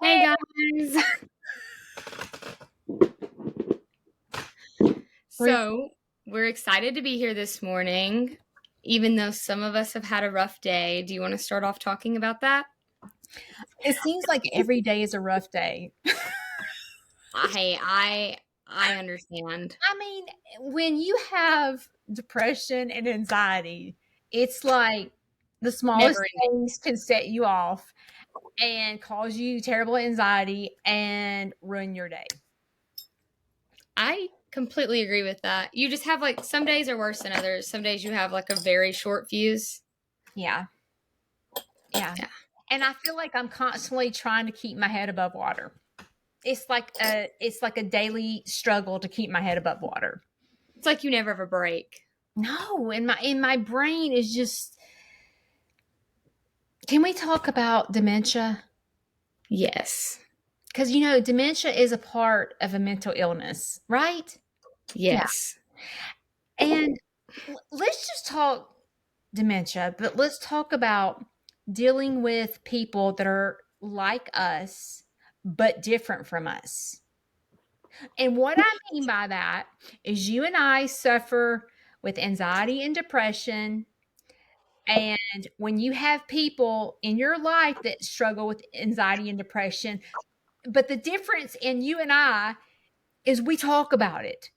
Hey guys. So, we're excited to be here this morning, even though some of us have had a rough day. Do you want to start off talking about that? It seems like every day is a rough day. Hey, I understand. I mean, when you have depression and anxiety, it's like the smallest Never ending. things can set you off and cause you terrible anxiety and ruin your day. I completely agree with that. You just have like some days are worse than others. Some days you have like a very short fuse. Yeah. Yeah. Yeah. And I feel like I'm constantly trying to keep my head above water. It's like a daily struggle to keep my head above water. It's like you never have a break. No, in my brain is just. Can we talk about dementia? Yes. Because dementia is a part of a mental illness, right? Yeah. Yes. And let's just talk dementia, but let's talk about dealing with people that are like us but different from us. And what I mean by that is you and I suffer with anxiety and depression. And when you have people in your life that struggle with anxiety and depression, but the difference in you and I is we talk about it.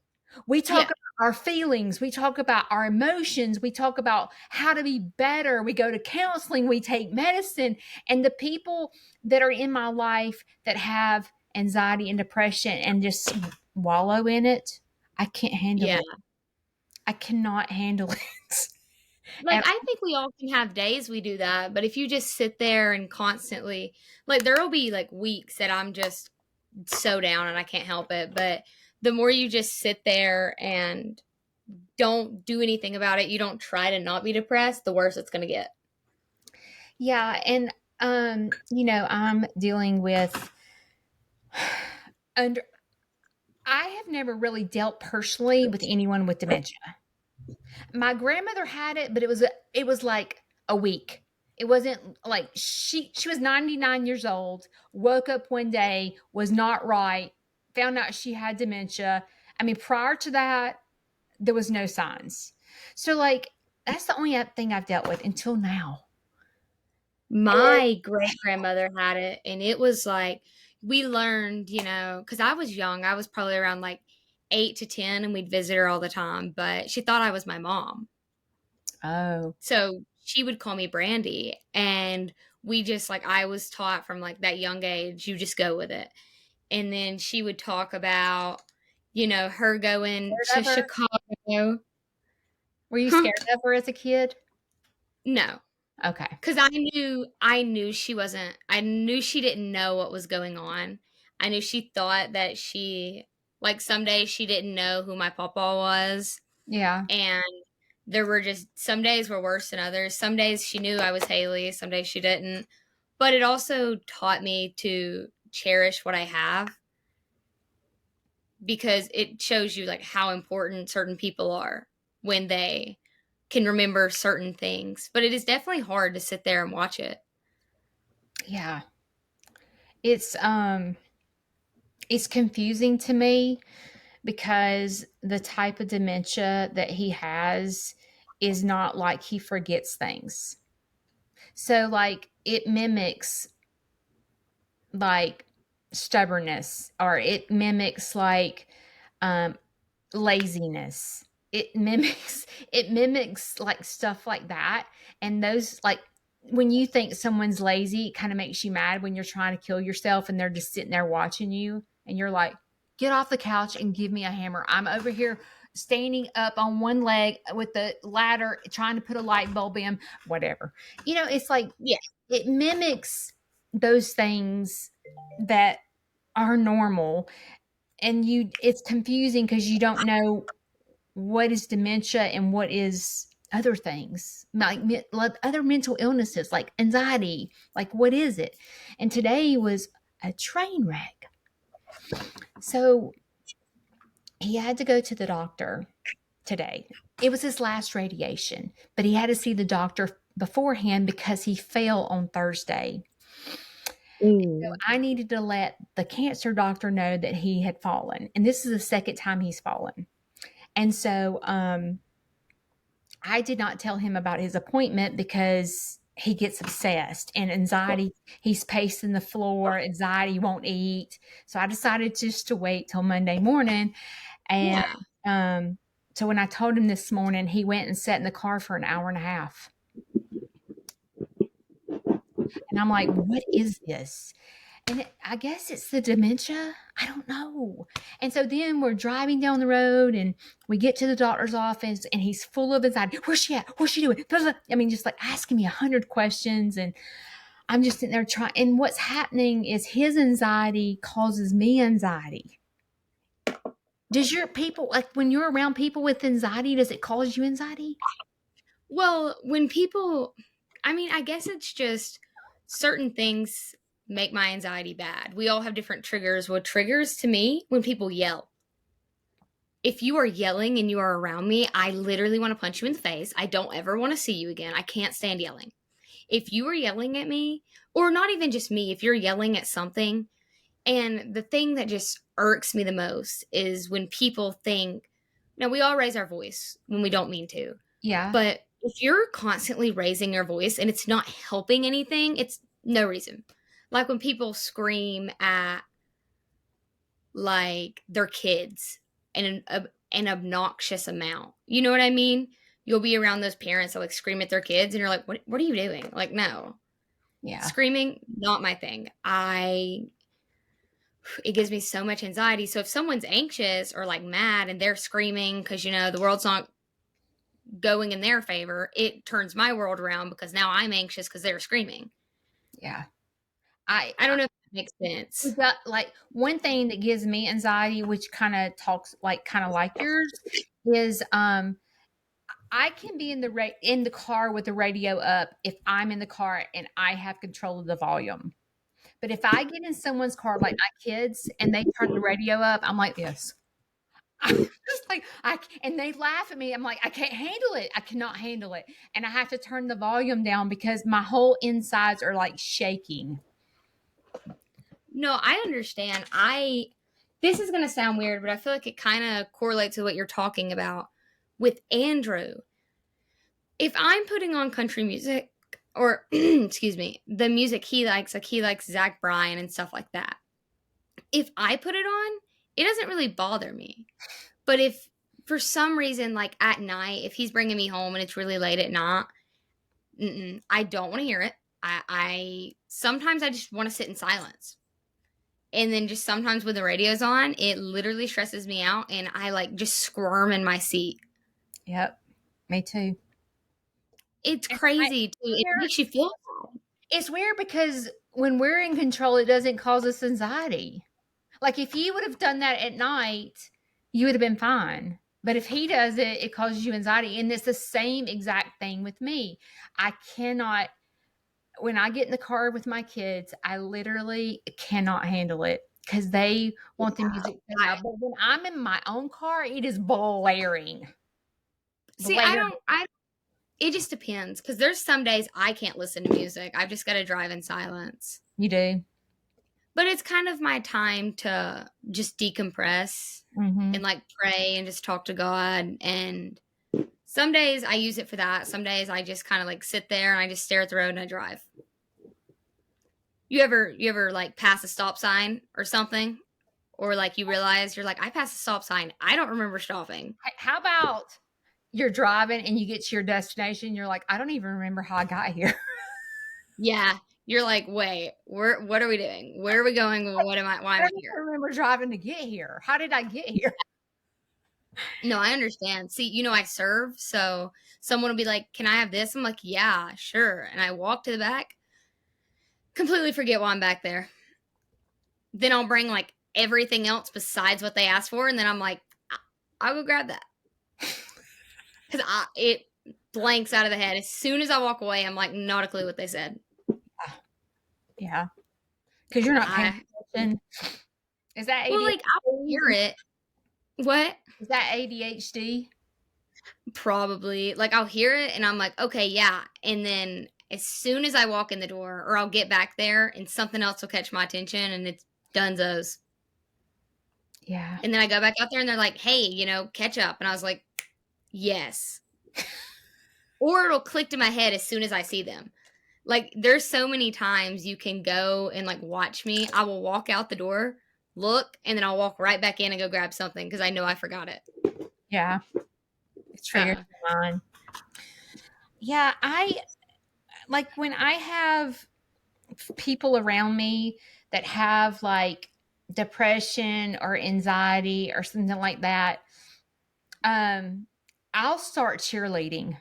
We talk Yeah. about our feelings. We talk about our emotions. We talk about how to be better. We go to counseling. We take medicine. And the people that are in my life that have anxiety and depression and just wallow in it, I can't handle Yeah. it. I cannot handle it. Like, And I think we all can have days we do that, but if you just sit there and constantly, like, there'll be like weeks that I'm just so down and I can't help it. But the more you just sit there and don't do anything about it, you don't try to not be depressed, the worse it's going to get. yeah, and I'm dealing with under I have never really dealt personally with anyone with dementia. My grandmother had it, but it was like a week. It wasn't like she was 99 years old, woke up one day, was not right, found out she had dementia. I mean, prior to that, there was no signs. So like that's the only thing I've dealt with until now. My great grandmother had it, and it was like we learned, because I was young. I was probably around like 8 to 10, and we'd visit her all the time, but she thought I was my mom. Oh, So she would call me Brandy, and we just like I was taught from like that young age, you just go with it. And then she would talk about, her going scared to of her? Chicago. Were you Huh? scared of her as a kid? No, Okay. because I knew she wasn't. I knew she didn't know what was going on. I knew she thought that like some days she didn't know who my papa was, Yeah. and there were just some days were worse than others. Some days she knew I was Haley, some days she didn't. But it also taught me to cherish what I have, because it shows you like how important certain people are when they can remember certain things. But it is definitely hard to sit there and watch it. Yeah. It's confusing to me because the type of dementia that he has is not like he forgets things. So like it mimics like stubbornness, or it mimics like um laziness. It mimics like stuff like that. And those, like, when you think someone's lazy, it kind of makes you mad when you're trying to kill yourself and they're just sitting there watching you and you're like, get off the couch and give me a hammer. I'm over here standing up on one leg with the ladder trying to put a light bulb in, whatever. It's like Yeah. it mimics those things that are normal, and it's confusing because you don't know what is dementia and what is other things, like other mental illnesses like anxiety. Like, what is it? And today was a train wreck. So he had to go to the doctor today. It was his last radiation, but he had to see the doctor beforehand because he fell on Thursday. Ooh. I needed to let the cancer doctor know that he had fallen, and this is the second time he's fallen. And so, I did not tell him about his appointment because he gets obsessed and anxiety. He's pacing the floor, anxiety won't eat. So I decided just to wait till Monday morning. And Yeah. um, so when I told him this morning, he went and sat in the car for an hour and a half. And I'm like, what is this? And I guess it's the dementia. I don't know. And so then we're driving down the road and we get to the doctor's office and he's full of anxiety. Where's she at? What's she doing? I mean, just like asking me 100 questions. And I'm just sitting there trying. And what's happening is his anxiety causes me anxiety. Does your people, like when you're around people with anxiety, does it cause you anxiety? Well, when people, I mean, I guess it's just certain things make my anxiety bad. We all have different triggers. What triggers to me when people yell. If you are yelling and you are around me, I literally want to punch you in the face. I don't ever want to see you again. I can't stand yelling. If you are yelling at me, or not even just me, if you're yelling at something, and the thing that just irks me the most is when people think, now we all raise our voice when we don't mean to, Yeah. but if you're constantly raising your voice and it's not helping anything, it's no reason. Like when people scream at like their kids in an obnoxious amount. You know what I mean? You'll be around those parents that like scream at their kids and you're like, what are you doing? Like, no. Yeah. Screaming, not my thing. It gives me so much anxiety. So if someone's anxious or like mad and they're screaming because the world's not going in their favor, it turns my world around because now I'm anxious because they're screaming. Yeah. I, I don't know if that makes sense. we got like one thing that gives me anxiety, which kind of talks like kind of like yours, is I can be in the car with the radio up if I'm in the car and I have control of the volume. But if I get in someone's car, like my kids, and they turn the radio up, I'm like this. I'm just like and they laugh at me. I'm like, I can't handle it. I cannot handle it, and I have to turn the volume down because my whole insides are like shaking. No, I understand. This is going to sound weird, but I feel like it kind of correlates with what you're talking about with Andrew. If I'm putting on country music or excuse me, the music he likes, like he likes Zach Bryan and stuff like that. If I put it on, it doesn't really bother me. But if for some reason, like at night, if he's bringing me home and it's really late at night, I don't want to hear it. I sometimes I just want to sit in silence. And then just sometimes when the radio's on, it literally stresses me out and I like just squirm in my seat. Yep, me too. It's And crazy too. It makes you feel bad. it's weird because when we're in control, it doesn't cause us anxiety. Like if you would have done that at night, you would have been fine. But if he does it, it causes you anxiety. And it's the same exact thing with me. I cannot, when I get in the car with my kids, I literally cannot handle it because they want the music so I loud. But when I'm in my own car, it is blaring. see. I Blaring. don't. I It just depends because there's some days I can't listen to music. I've just got to drive in silence. You do? But it's kind of my time to just decompress Mm-hmm. and like pray and just talk to God. And some days I use it for that. Some days I just kind of like sit there and I just stare at the road and I drive. You ever like pass a stop sign or something? Or like you realize you're like, I passed a stop sign. I don't remember stopping. How about you're driving and you get to your destination? You're like, I don't even remember how I got here. Yeah. You're like, wait, what are we doing? Where are we going? Why I am I don't here? even remember driving to get here. How did I get here? No, I understand. See, I serve, so someone will be like, "Can I have this?" I'm like, "Yeah, sure." And I walk to the back, completely forget why I'm back there. Then I'll bring like everything else besides what they asked for, and then I'm like, "I'll go grab that." Cuz it blanks out of the head. As soon as I walk away, I'm like, not a clue what they said. Yeah, because you're not paying I attention. Is that Well, like I'll hear ADHD? it. What? Is that ADHD? Probably. Like I'll hear it and I'm like, "Okay, yeah." And then As soon as I walk in the door, or I'll get back there and something else will catch my attention and it's dunzos. Yeah. And then I go back out there and they're like, hey, catch up. And I was like, yes. Or it'll click to my head as soon as I see them. Like, there's so many times you can go and like watch me. I will walk out the door, look, and then I'll walk right back in and go grab something because I know I forgot it. Yeah. It triggers mine. Yeah, like when I have people around me that have like depression or anxiety or something like that, I'll start cheerleading.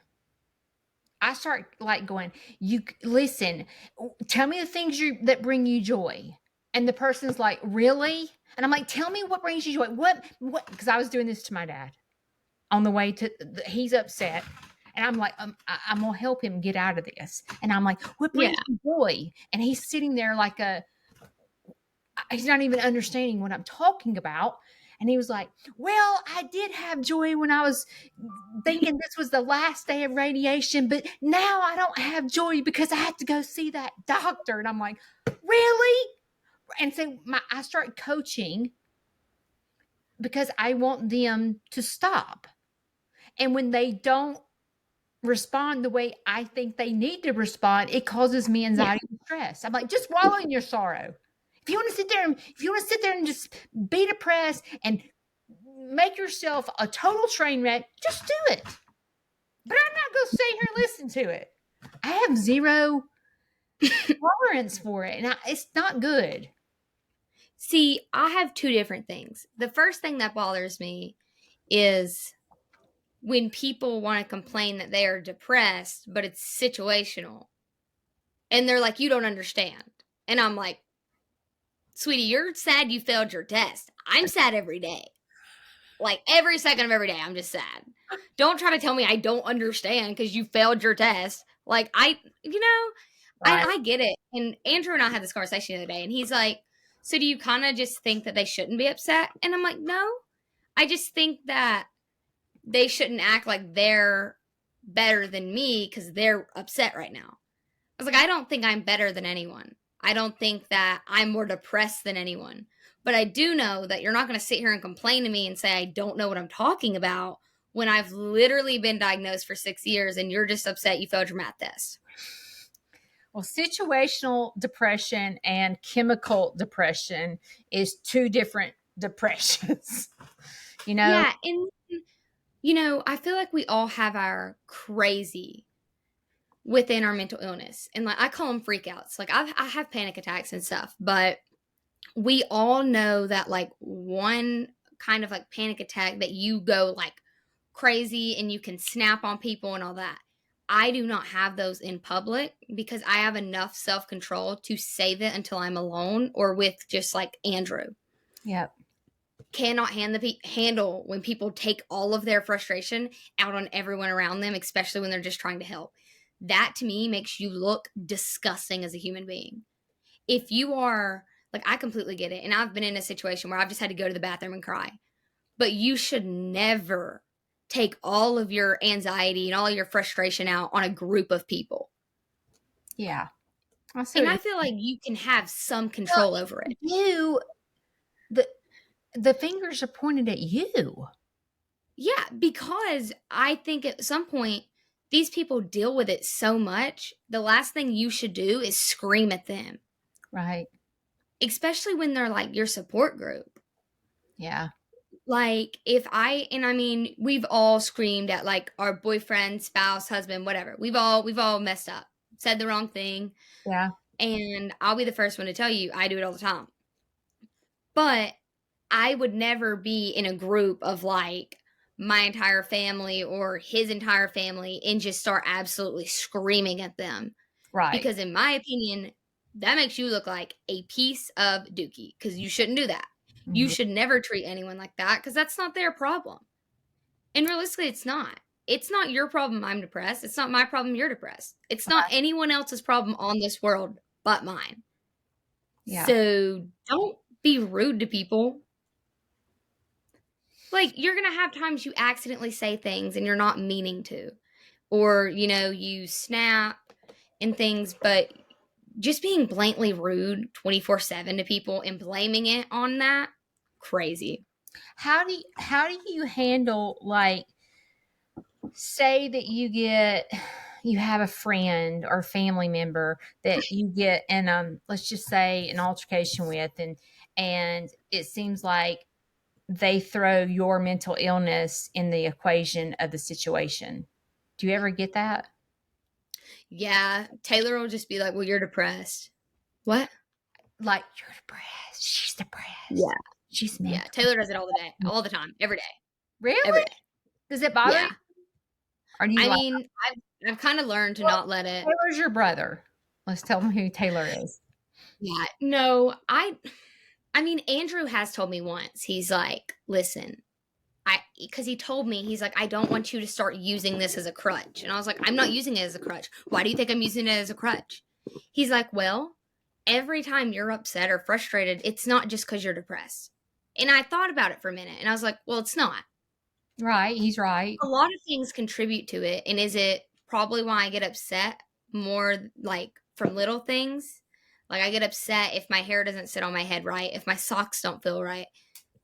I start like going, you listen, tell me the things that bring you joy. And the person's like, really? And I'm like, tell me what brings you joy. What, because I was doing this to my dad on the way to, he's upset. And I'm like, I'm going to help him get out of this. And I'm like, what brings you joy? And he's sitting there like he's not even understanding what I'm talking about. And he was like, well, I did have joy when I was thinking this was the last day of radiation, but now I don't have joy because I have to go see that doctor. And I'm like, really? And so I start coaching because I want them to stop. And when they don't respond the way I think they need to respond, it causes me anxiety and stress. I'm like, just wallow in your sorrow. If you want to sit there and just be depressed and make yourself a total train wreck, just do it. But I'm not going to sit here and listen to it. I have zero tolerance for it, and it's not good. See, I have two different things. The first thing that bothers me is when people want to complain that they are depressed, but it's situational. And they're like, you don't understand. And I'm like, sweetie, you're sad you failed your test. I'm sad every day. Like every second of every day, I'm just sad. Don't try to tell me I don't understand because you failed your test. Like I get it. And Andrew and I had this conversation the other day, and he's like, so do you kind of just think that they shouldn't be upset? And I'm like, no, I just think that they shouldn't act like they're better than me because they're upset right now. I was like, I don't think I'm better than anyone. I don't think that I'm more depressed than anyone. But I do know that you're not going to sit here and complain to me and say I don't know what I'm talking about when I've literally been diagnosed for 6 years and you're just upset you failed your math test. Well, situational depression and chemical depression is two different depressions. Yeah, and I feel like we all have our crazy within our mental illness. And like I call them freakouts. Like I have panic attacks and stuff, but we all know that like one kind of like panic attack that you go like crazy and you can snap on people and all that. I do not have those in public because I have enough self-control to save it until I'm alone or with just like Andrew. Yep. Cannot handle when people take all of their frustration out on everyone around them, especially when they're just trying to help. That to me makes you look disgusting as a human being. If you are like, I completely get it. And I've been in a situation where I've just had to go to the bathroom and cry. But you should never take all of your anxiety and all your frustration out on a group of people. Yeah. I feel like you can have some control over it. The fingers are pointed at you. Yeah, because I think at some point, these people deal with it so much. The last thing you should do is scream at them. Right. Especially when they're like your support group. Yeah. Like we've all screamed at like our boyfriend, spouse, husband, whatever. We've all messed up, said the wrong thing. Yeah. And I'll be the first one to tell you I do it all the time. But I would never be in a group of like my entire family or his entire family and just start absolutely screaming at them. Right. Because in my opinion, that makes you look like a piece of dookie because you shouldn't do that. Mm-hmm. You should never treat anyone like that because that's not their problem. And realistically, it's not. It's not your problem I'm depressed. It's not my problem you're depressed. It's not anyone else's problem on this world but mine. Yeah. So don't be rude to people. Like, you're going to have times you accidentally say things and you're not meaning to. Or, you snap and things, but just being blatantly rude 24/7 to people and blaming it on that, crazy. How do you handle, like, say that you have a friend or family member that you get in, let's just say, an altercation with, and it seems like they throw your mental illness in the equation of the situation. Do you ever get that? Yeah, Taylor will just be like, "Well, you're depressed." What? Like, you're depressed. She's depressed. Yeah. She's Yeah, mental. Taylor does it all the day, all the time, every day, every Really? day. Does it bother you? Yeah. Or do you I like, mean, I've kind of learned to well, not let it. Taylor's your brother. Let's tell them who Taylor is. Yeah. No, I mean, Andrew has told me once. He's like, "Listen, because he told me, he's like, I don't want you to start using this as a crutch." And I was like, "I'm not using it as a crutch. Why do you think I'm using it as a crutch?" He's like, "Well, every time you're upset or frustrated, it's not just because you're depressed." And I thought about it for a minute and I was like, well, it's not. Right. He's right. A lot of things contribute to it. And is it probably why I get upset more like from little things? Like I get upset if my hair doesn't sit on my head right, if my socks don't feel right.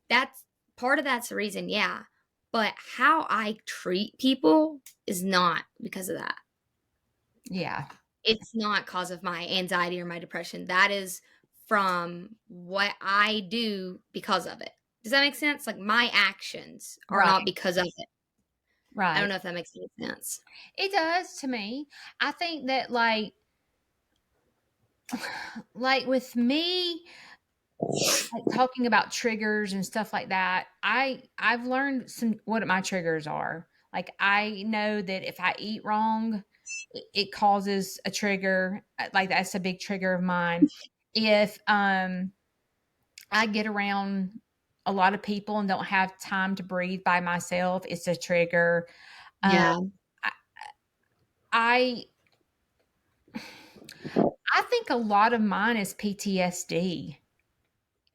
That's part of that's the reason, yeah. But how I treat people is not because of that. Yeah. It's not cause of my anxiety or my depression. That is from what I do because of it. Does that make sense? Like my actions are Right. not because of it. I don't Right. know if that makes any sense. It does to me. I think that, like with me, like talking about triggers and stuff like that, I've learned some what my triggers are. Like, I know that if I eat wrong, it causes a trigger. Like, that's a big trigger of mine. If I get around a lot of people and don't have time to breathe by myself, it's a trigger. Um, Yeah. I I I think a lot of mine is PTSD.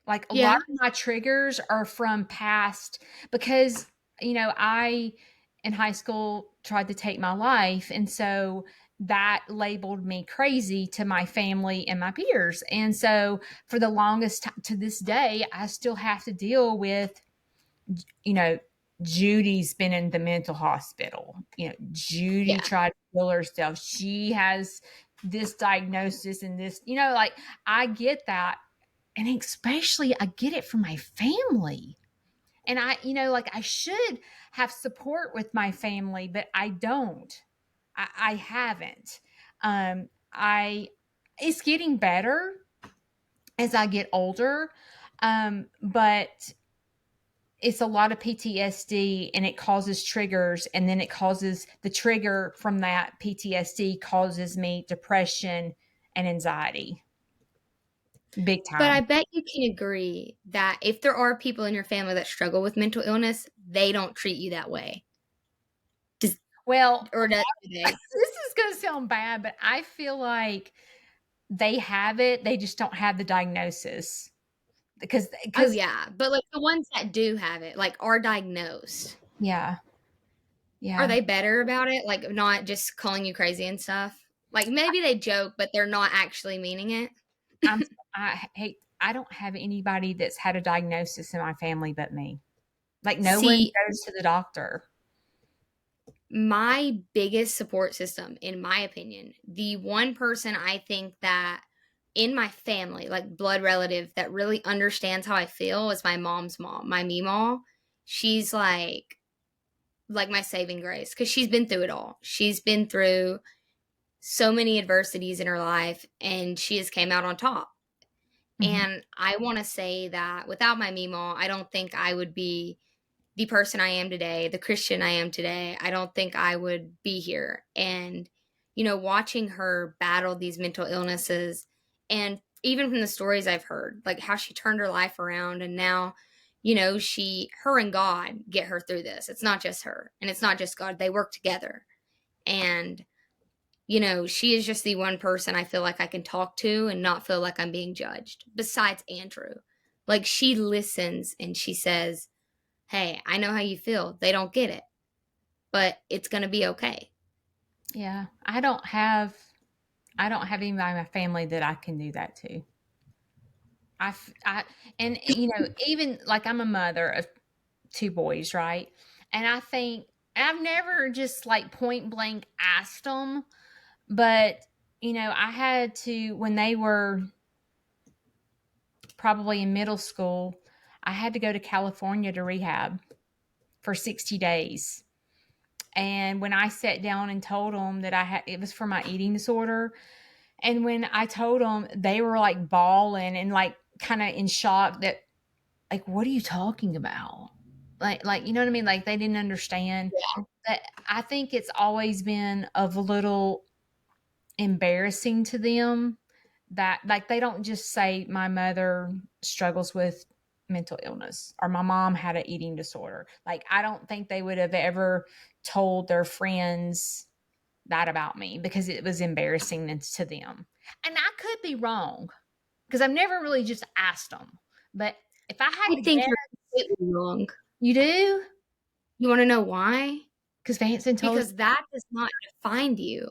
Like, a lot Yeah. of my triggers are from past, because, I in high school tried to take my life, and so that labeled me crazy to my family and my peers. And so for the longest time to this day, I still have to deal with, you know, Judy's been in the mental hospital. Judy Yeah. tried to kill herself. She has this diagnosis and this, like, I get that. And especially, I get it from my family. And like, I should have support with my family, but I don't. I haven't. I It's getting better as I get older. But it's a lot of PTSD, and it causes triggers, and then it causes the trigger from that PTSD causes me depression and anxiety, big But I time. bet you can agree that if there are people in your family that struggle with mental illness, they don't treat you that way. Does, Well, or do this they? is going to sound bad, but I feel like they have it. They just don't have the diagnosis, because Oh, because yeah. But like the ones that do have it, like are diagnosed, yeah, are yeah. they better about it? Like not just calling you crazy and stuff? Like maybe they joke, but they're not actually meaning it. I'm I hate I don't have anybody that's had a diagnosis in my family but me. Like, no one See, goes to the doctor. my biggest support system, in my opinion, the one person I think that in my family, like blood relative, that really understands how I feel is my mom's mom, my Meemaw. She's like my saving grace because she's been through it all. She's been through so many adversities in her life and she has came out on top. Mhm. And I want to say that without my Meemaw, I don't think I would be the person I am today, the Christian I am today. I don't think I would be here. And, watching her battle these mental illnesses, and even from the stories I've heard, like how she turned her life around and now, her and God get her through this. It's not just her and it's not just God. They work together. And, she is just the one person I feel like I can talk to and not feel like I'm being judged, besides Andrew. Like she listens and she says, "Hey, I know how you feel. They don't get it, but it's going to be okay." Yeah, I don't have I don't have anybody in my family that I can do that to. I and you know, even like I'm a mother of two boys, right? And I think I've never just like point blank asked them, but you know, I had to when they were probably in middle school, I had to go to California to rehab for 60 days. And when I sat down and told them that I had, it was for my eating disorder. And when I told them, they were like bawling and like kind of in shock that, like, what are you talking about? You know what I mean? Like they didn't understand that. I think it's always been of a little embarrassing to them that like they don't just say my mother struggles with mental illness or my mom had an eating disorder. Like I don't think they would have ever told their friends that about me because it was embarrassing to them. And I could be wrong because I've never really just asked them. But if I had I to think you're guess, completely wrong. you do? You want to know why? Because Vanson told Because that does not define you.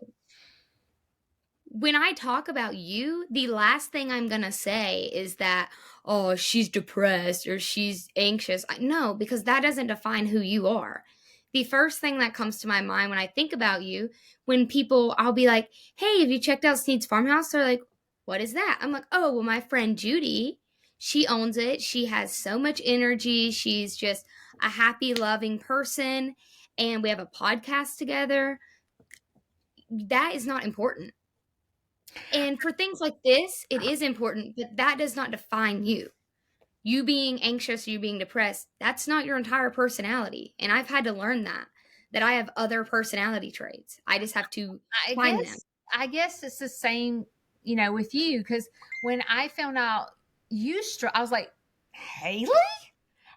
When I talk about you, the last thing I'm going to say is that, oh, she's depressed or she's anxious. No, because that doesn't define who you are. The first thing that comes to my mind when I think about you, when people, I'll be like, hey, have you checked out Snead's Farmhouse? They're like, what is that? I'm like, oh, well, my friend Judy, she owns it. She has so much energy. She's just a happy, loving person. And we have a podcast together. That is not important. And for things like this, it is important, but that does not define you. You being anxious or you being depressed, that's not your entire personality. And I've had to learn that I have other personality traits. I just have to I find them. guess I guess it's the same, you know, with you because when I found out I was like, Haley?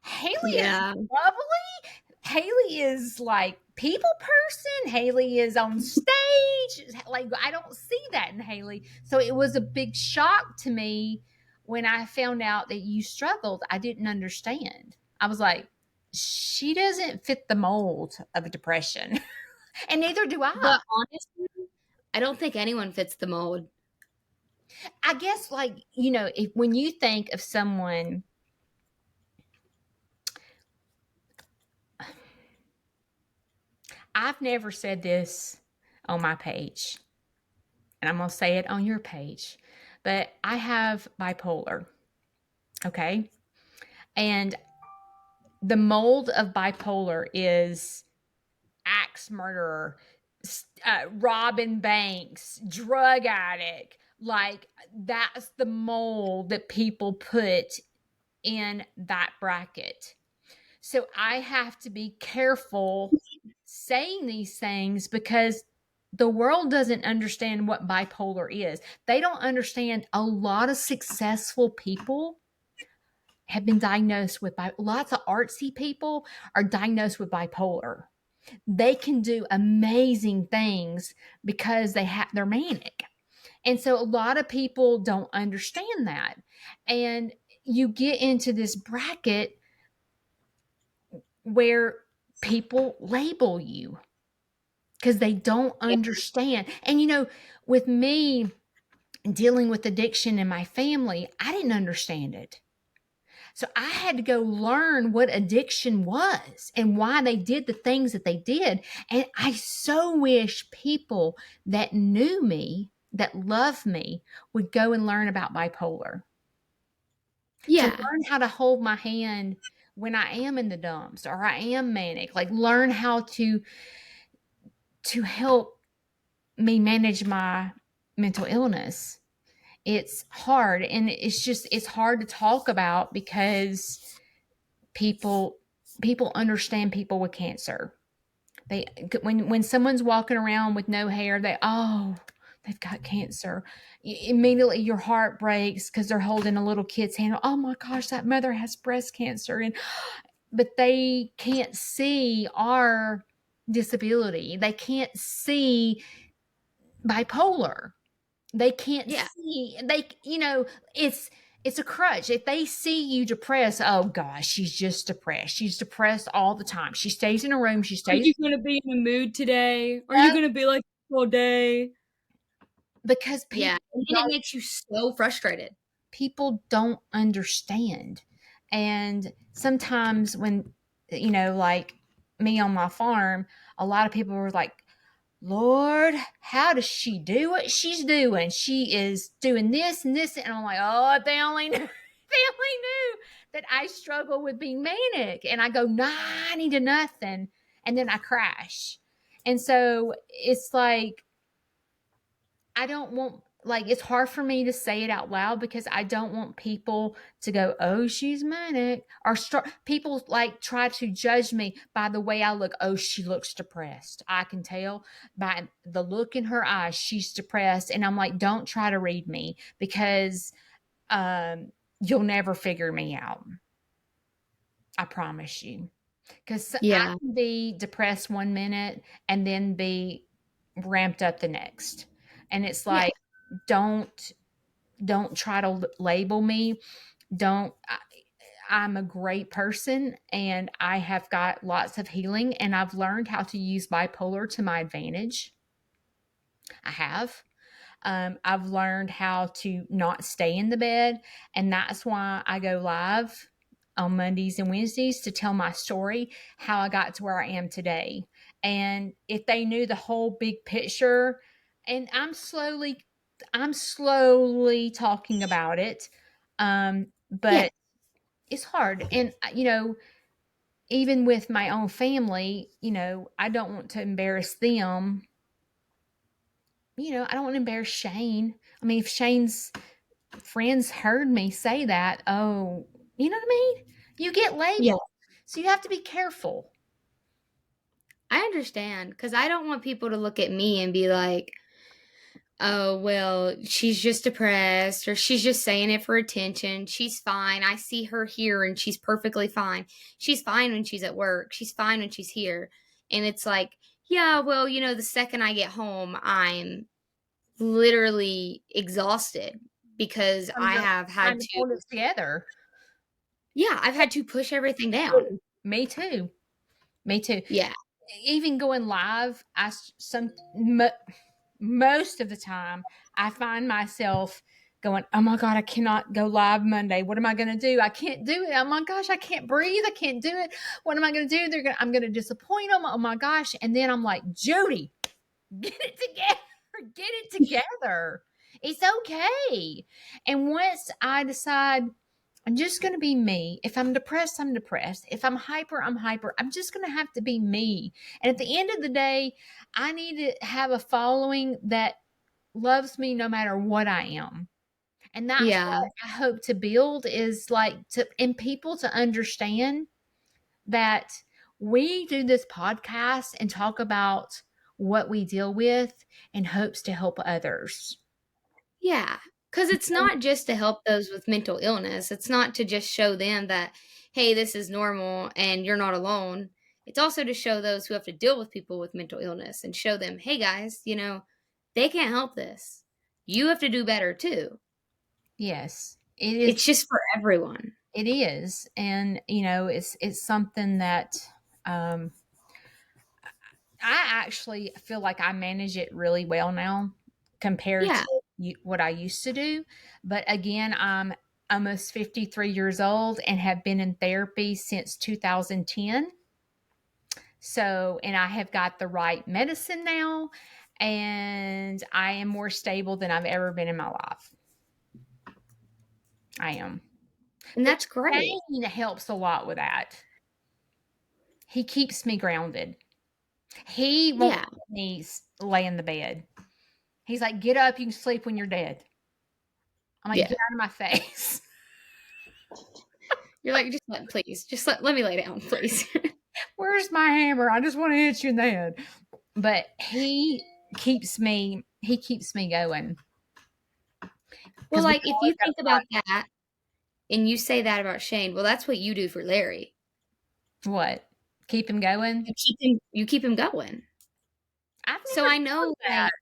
Haley is Yeah. bubbly. Haley is like people person. Haley is on stage. Like I don't see that in Haley. So it was a big shock to me when I found out that you struggled. I didn't understand. I was like, she doesn't fit the mold of a depression. And neither do I. But honestly, I don't think anyone fits the mold. I guess, like, you know, if when you think of someone, I've never said this on my page, and I'm going to say it on your page, but I have bipolar, okay? And the mold of bipolar is axe murderer, robbing banks, drug addict. Like, that's the mold that people put in that bracket. So I have to be careful saying these things because the world doesn't understand what bipolar is. They don't understand a lot of successful people have been diagnosed with lots of artsy people are diagnosed with bipolar. They can do amazing things because they're manic. And so a lot of people don't understand that. And you get into this bracket where people label you because they don't understand. And, you know, with me dealing with addiction in my family, I didn't understand it. So I had to go learn what addiction was and why they did the things that they did. And I so wish people that knew me, that loved me, would go and learn about bipolar to Yeah. learn how to hold my hand when I am in the dumps or I am manic, like learn how to help me manage my mental illness. It's hard and it's hard to talk about because people understand people with cancer. They when someone's walking around with no hair, they've got cancer. Immediately your heart breaks because they're holding a little kid's hand. Oh my gosh, that mother has breast cancer. But they can't see our disability. They can't see bipolar. They can't Yeah. see it's a crutch. If they see you depressed, oh gosh, she's just depressed. She's depressed all the time. She stays in a room, she Are stays you going to be in the mood today? Are you going to be like all day? because Yeah. And then it makes you so frustrated. people don't understand. And sometimes when, like me on my farm, a lot of people were like, Lord, how does she do what she's doing? She is doing this and this. And I'm like, oh, if they only knew, they only knew that I struggle with being manic. And I go 90 to nothing. And then I crash. And so it's like, I don't want, like, it's hard for me to say it out loud because I don't want people to go, oh, she's manic, or people like try to judge me by the way I look. Oh, she looks depressed. I can tell by the look in her eyes, she's depressed. And I'm like, don't try to read me because you'll never figure me out. I promise you. Because I Yeah. can be depressed one minute and then be ramped up the next. And it's Yeah. like, don't try to label me. Don't I'm a great person and I have got lots of healing and I've learned how to use bipolar to my advantage. I have. I've learned how to not stay in the bed, and that's why I go live on Mondays and Wednesdays to tell my story, how I got to where I am today. And if they knew the whole big picture, and I'm slowly talking about it, Yeah. but it's hard. And even with my own family, I don't want to embarrass them. I don't want to embarrass Shane. I mean, if Shane's friends heard me say that, oh, you know what I mean? You get Yeah. labeled. So you have to be careful. I understand because I don't want people to look at me and be like, oh, well, she's just depressed or she's just saying it for attention. She's fine. I see her here and she's perfectly fine. She's fine when she's at work. She's fine when she's here. And it's like, yeah, well, the second I get home, I'm literally exhausted because I'm I just have trying had to to, hold it together. yeah, I've had to push everything down. Me too. Me too. Yeah. Even going live, most of the time, I find myself going, oh my God, I cannot go live Monday. What am I going to do? I can't do it. Oh my gosh, I can't breathe. I can't do it. What am I going to do? I'm going to disappoint them. Oh my gosh. And then I'm like, Jody, get it together. Get it together. It's okay. And once I decide I'm just going to be me. If I'm depressed, I'm depressed. If I'm hyper, I'm hyper. I'm just going to have to be me. And at the end of the day, I need to have a following that loves me no matter what I am. And that's Yeah. what I hope to build is like and people to understand that we do this podcast and talk about what we deal with in hopes to help others. Yeah, because it's not just to help those with mental illness. It's not to just show them that, hey, this is normal and you're not alone. It's also to show those who have to deal with people with mental illness and show them, hey, guys, they can't help this. You have to do better too. Yes, it is. It's just for everyone. It is, and it's something that um, I actually feel like I manage it really well now compared Yeah. to what I used to do. But again, I'm almost 53 years old and have been in therapy since 2010. So, and I have got the right medicine now, and I am more stable than I've ever been in my life. I am. And But that's great. Shane helps a lot with that. He keeps me grounded. He won't Yeah. let me lay in the bed. He's like, get up, you can sleep when you're dead. I'm like, Yeah. get out of my face. You're like, just let me lay down, please. Where's my hammer? I just want to hit you in the head. But he keeps me going. Well, Because we like, if always you got think about that and you say that about Shane, well, that's what you do for Larry. what? Keep him going? You keep him going. I've So never I thought know, of that. like,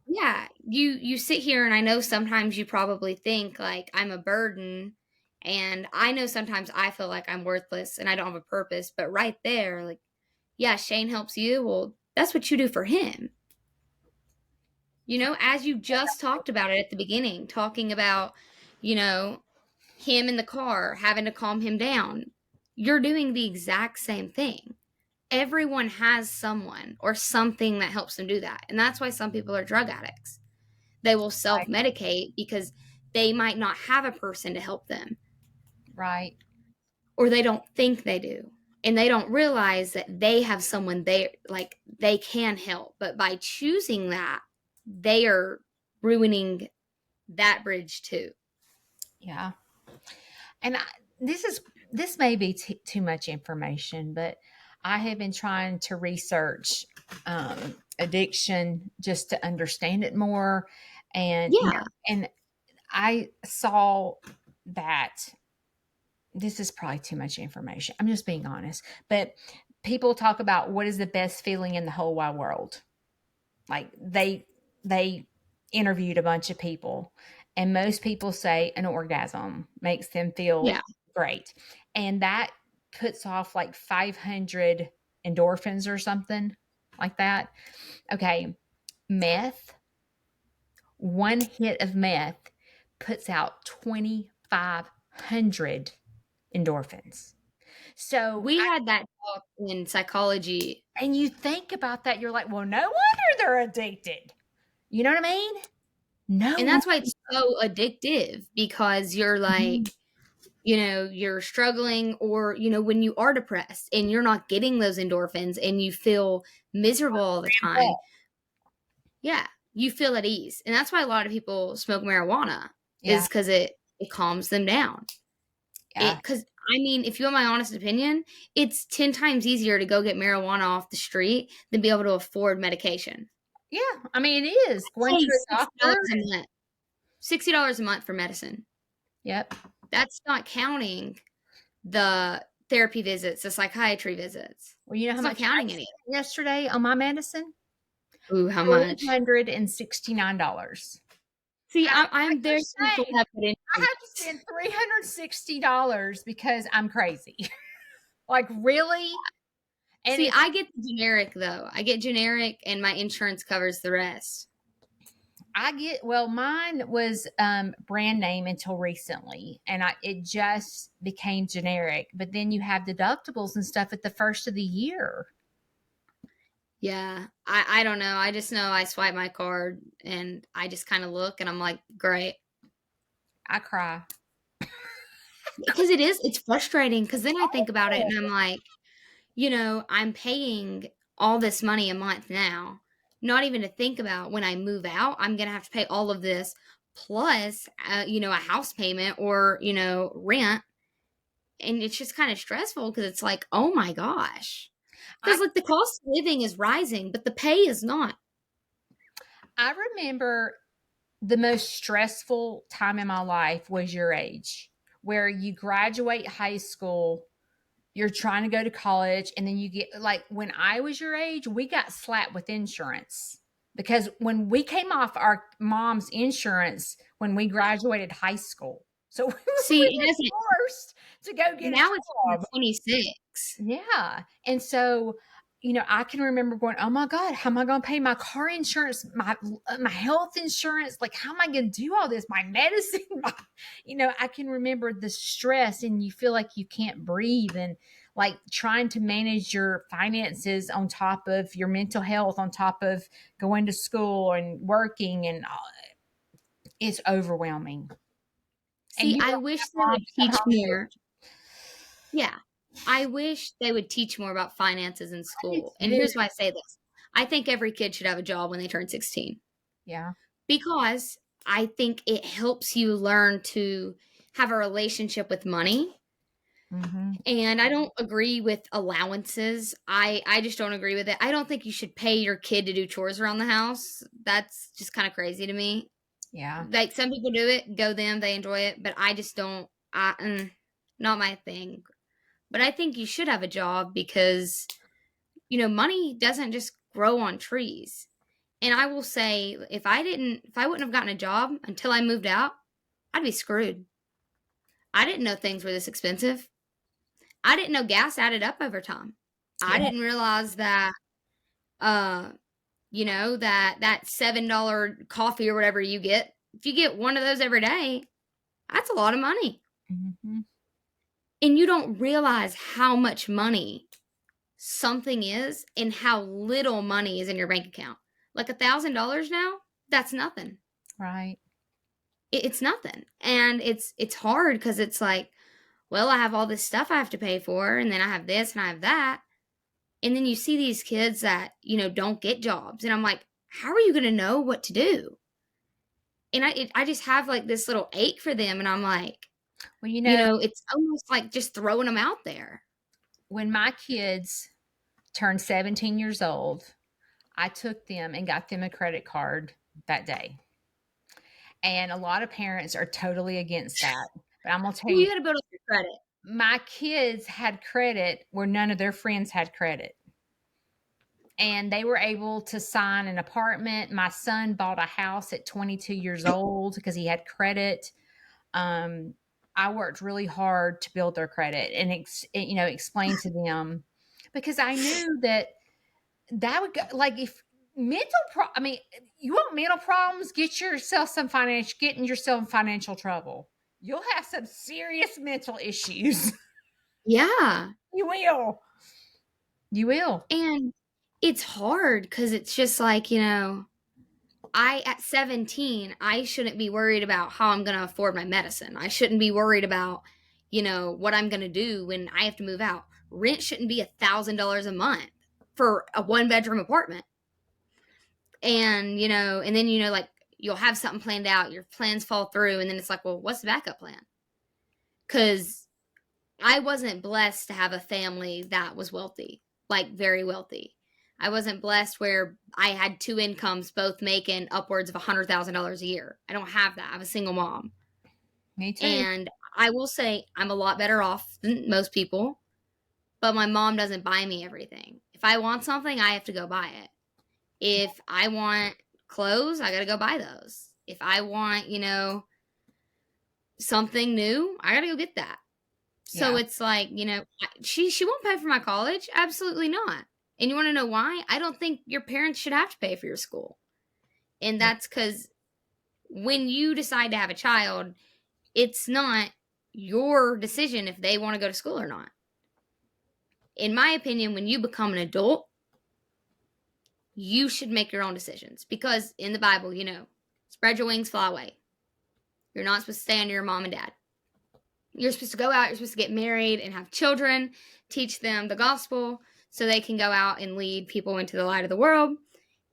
yeah, you sit here and I know sometimes you probably think like I'm a burden, and I know sometimes I feel like I'm worthless and I don't have a purpose, but right there, like, yeah, Shane helps you. Well, that's what you do for him. You know, as you just talked about it at the beginning, talking about, you know, him in the car, having to calm him down. You're doing the exact same thing. Everyone has someone or something that helps them do that. And that's why some people are drug addicts. They will self Right. medicate because they might not have a person to help them, Right. or they don't think they do. And they don't realize that they have someone they can help. But by choosing that, they are ruining that bridge too. Yeah. And this may be too much information, but I have been trying to research addiction just to understand it more, and Yeah. and I saw that this is probably too much information. I'm just being honest, but people talk about what is the best feeling in the whole wide world. Like they interviewed a bunch of people, and most people say an orgasm makes them feel Yeah. great, and that puts off like 500 endorphins or something like that. Okay, meth, one hit of meth puts out 2,500 endorphins. So, We had that talk in psychology. and you think about that, you're like, well, no wonder they're addicted. You know what I mean? And No. that's why it's so addictive, because you're Mhm. like, you're struggling, or, when you are depressed and you're not getting those endorphins and you feel miserable all the time. Yeah, you feel at ease. And that's why a lot of people smoke marijuana, Yeah, is because it calms them down. yeah, Because, I mean, if you want my honest opinion, it's 10 times easier to go get marijuana off the street than be able to afford medication. yeah. I mean, it is going to Pay a doctor. $60 a month. $60 a month for medicine. Yep. That's not counting the therapy visits, the psychiatry visits. Well, you know how It's not much I counting any. spent yesterday on my medicine? Ooh, how much? $369. See, And I'm like, I'm you're very thankful to saying have good I insurance. have to spend $360 because I'm crazy. Like, really? And See, it's I get the generic though. I get generic, and my insurance covers the rest. I get well, mine was brand name until recently, and it just became generic. But then you have deductibles and stuff at the first of the year. Yeah, I don't know. I just know I swipe my card and I just kind of look and I'm like, great. I cry. Because it's frustrating, because then I think about it and I'm like, I'm paying all this money a month now, not even to think about when I move out, I'm going to have to pay all of this plus, a house payment, or, rent. And it's just kind of stressful, because it's like, oh my gosh. I Because, like, the cost of living is rising, but the pay is not. I remember the most stressful time in my life was your age, where you graduate high school, you're trying to go to college, and then you get like when I was your age, we got slapped with insurance because when we came off our mom's insurance when we graduated high school. So we See, were it doesn't. forced to go get a Now it's job. 26. Yeah. And so, I can remember going, "Oh my God, how am I going to pay my car insurance, my health insurance? Like, how am I going to do all this? My medicine, I can remember the stress, and you feel like you can't breathe, and like trying to manage your finances on top of your mental health, on top of going to school and working, and it's overwhelming. And See, you I don't wish they have would moms at teach home. more. Yeah. I wish they would teach more about finances in I school. And do. here's why I say this. I think every kid should have a job when they turn 16, Yeah. because I think it helps you learn to have a relationship with money. Hmm. And I don't agree with allowances. I just don't agree with it. I don't think you should pay your kid to do chores around the house. That's just kind of crazy to me. Yeah. Like, some people do it, go them, they enjoy it, but I just don't. Not my thing. But I think you should have a job, because money doesn't just grow on trees. And I will say, if I wouldn't have gotten a job until I moved out, I'd be screwed. I didn't know things were this expensive. I didn't know gas added up over time. I Yeah. didn't realize that uh that $7 coffee or whatever you get, if you get one of those every day, that's a lot of money. Mm-hmm. And you don't realize how much money something is and how little money is in your bank account. Like $1,000 now, that's nothing. Right. It's nothing. And it's hard because it's like, well, I have all this stuff I have to pay for, and then I have this and I have that. And then you see these kids that, don't get jobs. And I'm like, how are you going to know what to do? And I just have like this little ache for them. And I'm like, Well, it's almost like just throwing them out there. when my kids turned 17 years old, I took them and got them a credit card that day. And a lot of parents are totally against that. But I'm going to tell Well, you, you got to build up your credit. my kids had credit where none of their friends had credit. And they were able to sign an apartment. My son bought a house at 22 years old because he had credit. I worked really hard to build their credit and explain to them, because I knew that would go, like, if I mean, you want mental problems, get in yourself in financial trouble. You'll have some serious mental issues. Yeah. You will. You will. And it's hard because it's just like, at 17, I shouldn't be worried about how I'm going to afford my medicine. I shouldn't be worried about, what I'm going to do when I have to move out. Rent shouldn't be $1,000 a month for a 1-bedroom apartment. And, and then, like, you'll have something planned out, your plans fall through, and then it's like, well, what's the backup plan? Because I wasn't blessed to have a family that was wealthy, like very wealthy. I wasn't blessed where I had 2 incomes, both making upwards of $100,000 a year. I don't have that. I have a single mom. Me too. And I will say I'm a lot better off than most people, but my mom doesn't buy me everything. If I want something, I have to go buy it. If I want clothes, I got to go buy those. If I want, something new, I got to go get that. So Yeah. it's like, she won't pay for my college. Absolutely not. And you want to know why? I don't think your parents should have to pay for your school. And that's because when you decide to have a child, it's not your decision if they want to go to school or not. In my opinion, when you become an adult, you should make your own decisions. Because in the Bible, spread your wings, fly away. You're not supposed to stay under your mom and dad. You're supposed to go out, you're supposed to get married and have children, teach them the gospel so they can go out and lead people into the light of the world.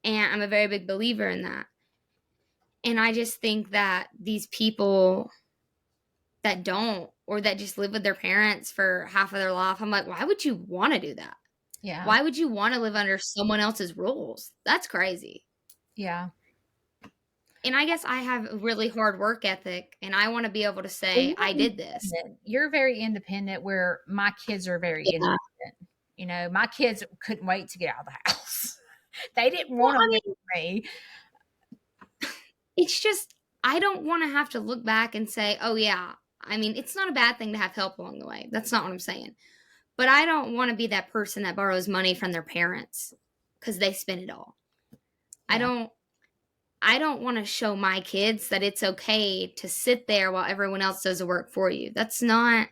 And I'm a very big believer in that. And I just think that these people that don't, or that just live with their parents for half of their life, I'm like, why would you want to do that? Yeah. Why would you want to live under someone else's rules? That's crazy. Yeah. And I guess I have a really hard work ethic, and I want to be able to say, I did this. You're very independent, where my kids are very independent. My kids couldn't wait to get out of the house. They didn't want to live with me. It's just, I don't want to have to look back and say, oh, yeah. I mean, it's not a bad thing to have help along the way. That's not what I'm saying. But I don't want to be that person that borrows money from their parents because they spend it all. Yeah. I don't want to show my kids that it's okay to sit there while everyone else does the work for you. It's not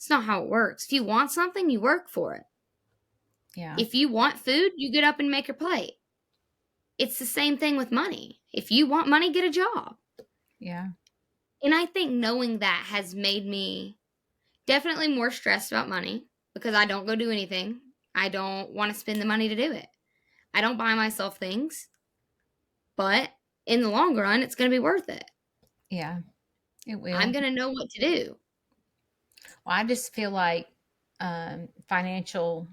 how it works. If you want something, you work for it. Yeah. If you want food, you get up and make your plate. It's the same thing with money. If you want money, get a job. Yeah. And I think knowing that has made me definitely more stressed about money because I don't go do anything. I don't want to spend the money to do it. I don't buy myself things. But in the long run, it's going to be worth it. Yeah, it will. I'm going to know what to do. Well, I just feel like financial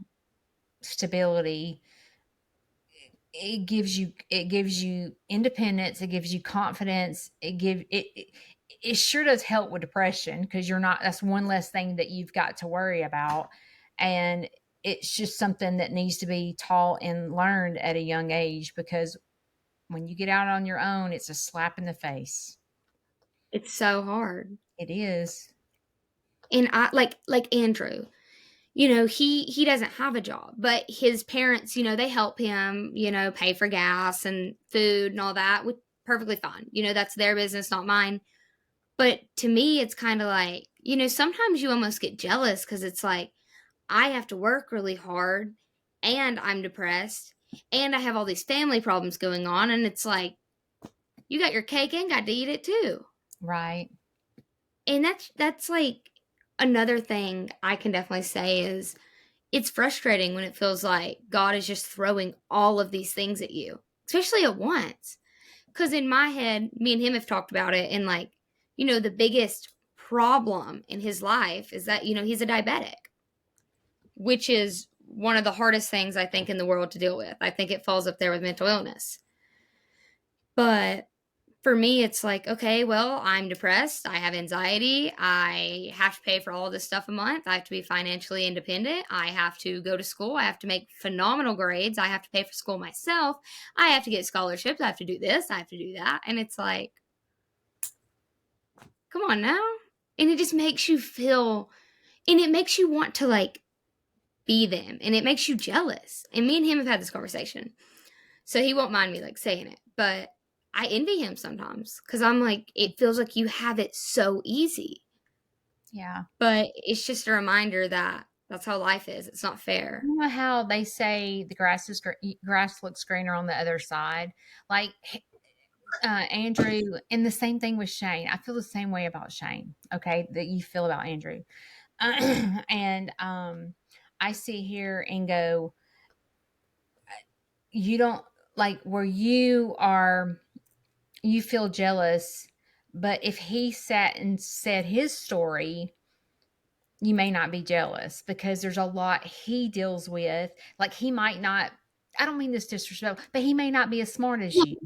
stability, it gives you independence, it gives you confidence, it sure does help with depression, because that's one less thing that you've got to worry about. And it's just something that needs to be taught and learned at a young age, because when you get out on your own, it's a slap in the face. It's so hard. It is. And I like Andrew, he doesn't have a job, but his parents, they help him, pay for gas and food and all that, with perfectly fine. That's their business, not mine. But to me, it's kind of like, sometimes you almost get jealous because it's like, I have to work really hard and I'm depressed and I have all these family problems going on. And it's like, you got your cake and got to eat it too. Right. And that's like another thing I can definitely say is it's frustrating when it feels like God is just throwing all of these things at you, especially at once. Because in my head, me and him have talked about it, and like, the biggest problem in his life is that, he's a diabetic, which is one of the hardest things I think in the world to deal with. I think it falls up there with mental illness. But for me, it's like, okay, well, I'm depressed. I have anxiety. I have to pay for all this stuff a month. I have to be financially independent. I have to go to school. I have to make phenomenal grades. I have to pay for school myself. I have to get scholarships. I have to do this. I have to do that. And it's like, come on now. And it just makes you feel, and it makes you want to like be them. And it makes you jealous. And me and him have had this conversation. So he won't mind me like saying it. But I envy him sometimes because I'm like, it feels like you have it so easy. Yeah. But it's just a reminder that that's how life is. It's not fair. You know how they say the grass looks greener on the other side? Like Andrew, and the same thing with Shane. I feel the same way about Shane, okay, that you feel about Andrew. And I sit here and go, you don't like where you feel jealous, but if he sat and said his story, you may not be jealous because there's a lot he deals with. Like he might not, I don't mean this disrespectful, but he may not be as smart as you.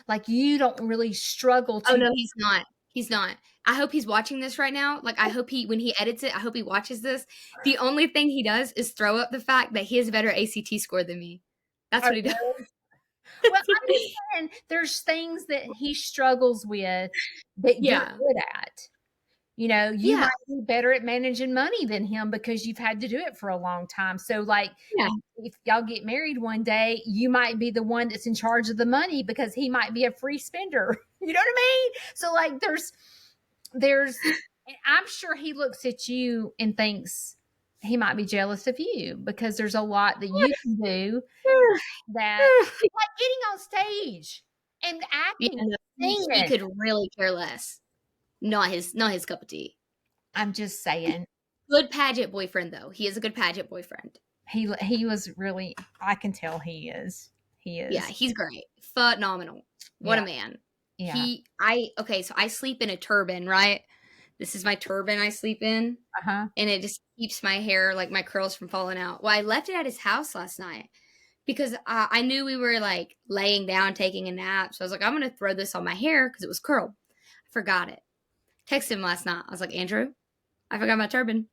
Like you don't really struggle Oh to. no, he's not. He's not. I hope he's watching this right now. Like I hope when he edits it, I hope he watches this. The only thing he does is throw up the fact that he has a better ACT score than me. That's what he does. Well, I'm just saying there's things that he struggles with that you're Yeah. good at. You Yeah. might be better at managing money than him because you've had to do it for a long time. So, like, Yeah. if y'all get married one day, you might be the one that's in charge of the money because he might be a free spender. You know what I mean? So, like, and I'm sure he looks at you and thinks he might be jealous of you because there's a lot that you can do that, like getting on stage and Yeah, acting, no, he singing. could really care less. Not his cup of tea. I'm just saying. Good pageant boyfriend though. He is a good pageant boyfriend. He was really, I can tell he is. He Yeah, is. he's great. Phenomenal. What Yeah. a man. Yeah. Okay, so I sleep in a turban, right? This is my turban I sleep in, Uh-huh. and it just keeps my hair, like my curls, from falling out. Well, I left it at his house last night because I knew we were like laying down taking a nap. So I was like, I'm going to throw this on my hair because it was curled. I forgot it. Texted him last night. I was like, Andrew, I forgot my turban.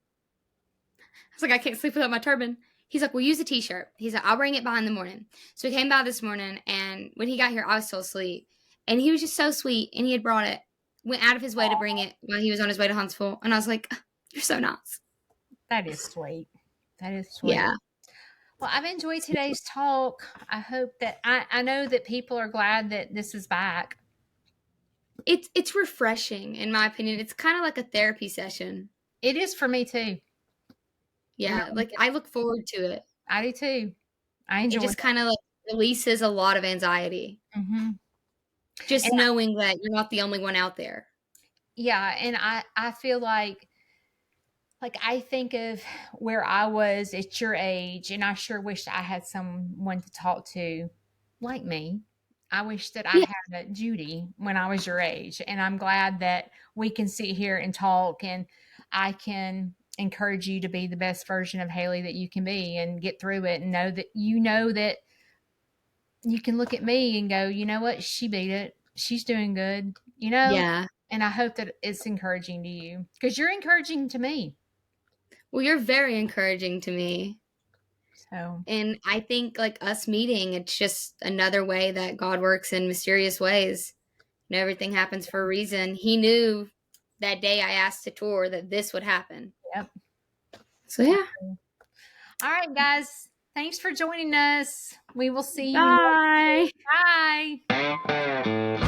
I was like, I can't sleep without my turban. He's like, well, use a t-shirt. He's like, I'll bring it by in the morning. So he came by this morning, and when he got here, I was still asleep. And he was just so sweet, and he had brought it, went out of his way to bring it while he was on his way to Huntsville. And I was like, you're so nice. That is sweet. That is sweet. Yeah. Well, I've enjoyed today's talk. I hope that I know that people are glad that this is back. It's refreshing, in my opinion. It's kind of like a therapy session. It is for me too. Yeah, like I look forward to it. I do too. I It enjoy just it. kind of like releases a lot of anxiety. Mm-hmm. Just And knowing that you're not the only one out there. yeah, and I feel like I think of where I was at your age, and I sure wish I had someone to talk to like me. I wish that I Yeah. had a Judy when I was your age, and I'm glad that we can sit here and talk, and I can encourage you to be the best version of Haley that you can be and get through it and know that you can look at me and go, you know what, she beat it. She's doing good. Yeah. And I hope that it's encouraging to you because you're encouraging to me. Well, you're very encouraging to me. So, And I think like us meeting, it's just another way that God works in mysterious ways. Everything happens for a reason. He knew that day I asked to tour that this would happen. yep. So yeah. All right, guys. Thanks for joining us. We will see you next Bye. week. Bye.